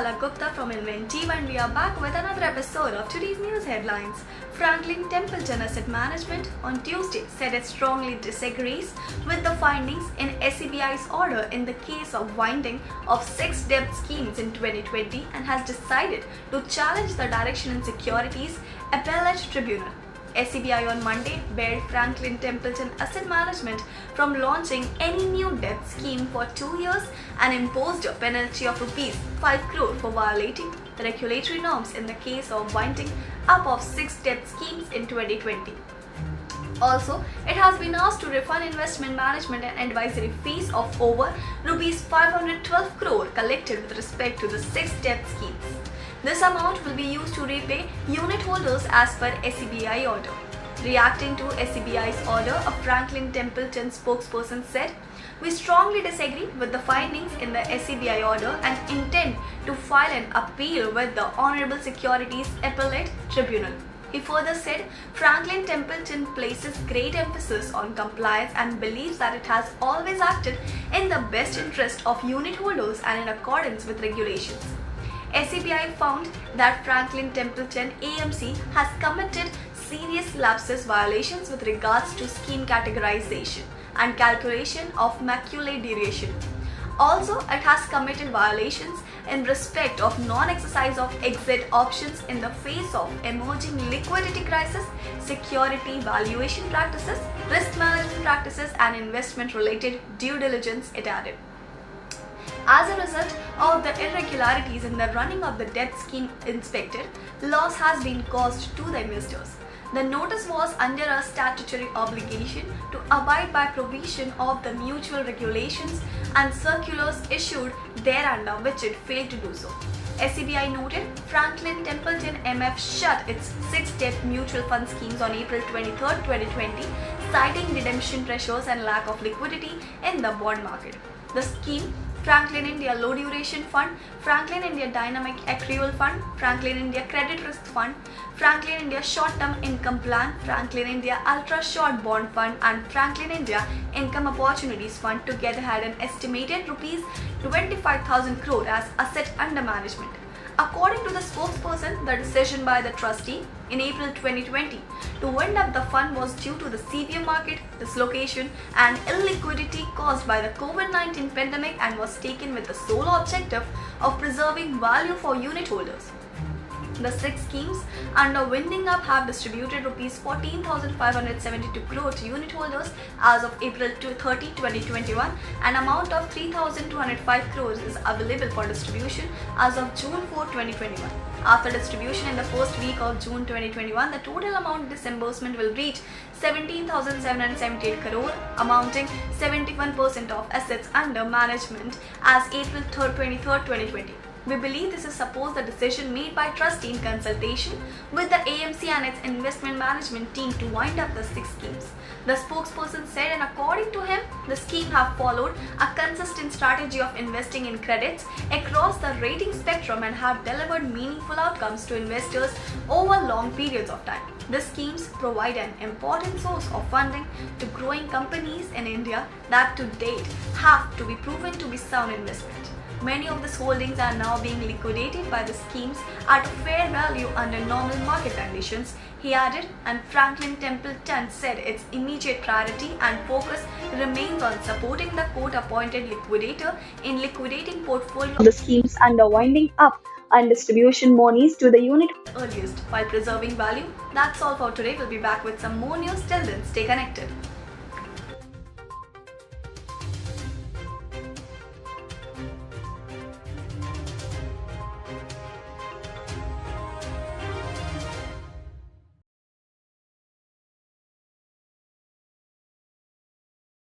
Palak Gupta from Inventive, and we are back with another episode of today's news headlines. Franklin Templeton Asset Management on Tuesday said it strongly disagrees with the findings in SEBI's order in the case of winding of 6 debt schemes in 2020 and has decided to challenge the direction in Securities Appellate Tribunal. SEBI on Monday barred Franklin Templeton Asset Management from launching any new debt scheme for 2 years and imposed a penalty of Rs 5 crore for violating the regulatory norms in the case of winding up of 6 debt schemes in 2020. Also, it has been asked to refund investment management and advisory fees of over Rs 512 crore collected with respect to the 6 debt schemes. This amount will be used to repay unit holders as per SEBI order. Reacting to SEBI's order, a Franklin Templeton spokesperson said, "We strongly disagree with the findings in the SEBI order and intend to file an appeal with the Honorable Securities Appellate Tribunal." He further said, Franklin Templeton places great emphasis on compliance and believes that it has always acted in the best interest of unit holders and in accordance with regulations. SEBI found that Franklin Templeton AMC has committed serious lapses violations with regards to scheme categorization and calculation of maculae deviation. Also, it has committed violations in respect of non-exercise of exit options in the face of emerging liquidity crisis, security valuation practices, risk management practices, and investment-related due diligence, it added. As a result of the irregularities in the running of the debt scheme inspected, loss has been caused to the investors. The notice was under a statutory obligation to abide by provision of the mutual regulations and circulars issued thereunder, which it failed to do so. SEBI noted Franklin Templeton MF shut its 6 debt mutual fund schemes on April 23, 2020, citing redemption pressures and lack of liquidity in the bond market. The scheme Franklin India Low Duration Fund, Franklin India Dynamic Accrual Fund, Franklin India Credit Risk Fund, Franklin India Short Term Income Plan, Franklin India Ultra Short Bond Fund, and Franklin India Income Opportunities Fund together had an estimated Rs 25,000 crore as asset under management. According to the spokesperson, the decision by the trustee in April 2020 to wind up the fund was due to the severe market dislocation and illiquidity caused by the COVID-19 pandemic and was taken with the sole objective of preserving value for unit holders. The 6 schemes under winding up have distributed Rs 14,572 crore to unit holders as of April 30, 2021. An amount of 3,205 crores is available for distribution as of June 4, 2021. After distribution in the first week of June 2021, the total amount disbursement will reach 17,778 crore, amounting 71% of assets under management as April 23, 2020. We believe this is supposed the decision made by trustee in consultation with the AMC and its investment management team to wind up the 6 schemes. The spokesperson said, and according to him, the scheme have followed a consistent strategy of investing in credits across the rating spectrum and have delivered meaningful outcomes to investors over long periods of time. The schemes provide an important source of funding to growing companies in India that to date have to be proven to be sound investment. Many of these holdings are now being liquidated by the schemes at a fair value under normal market conditions, he added, and Franklin Templeton said its immediate priority and focus remains on supporting the court-appointed liquidator in liquidating portfolio of the schemes under winding up and distribution monies to the unit earliest while preserving value. That's all for today. We'll be back with some more news. Till then, stay connected.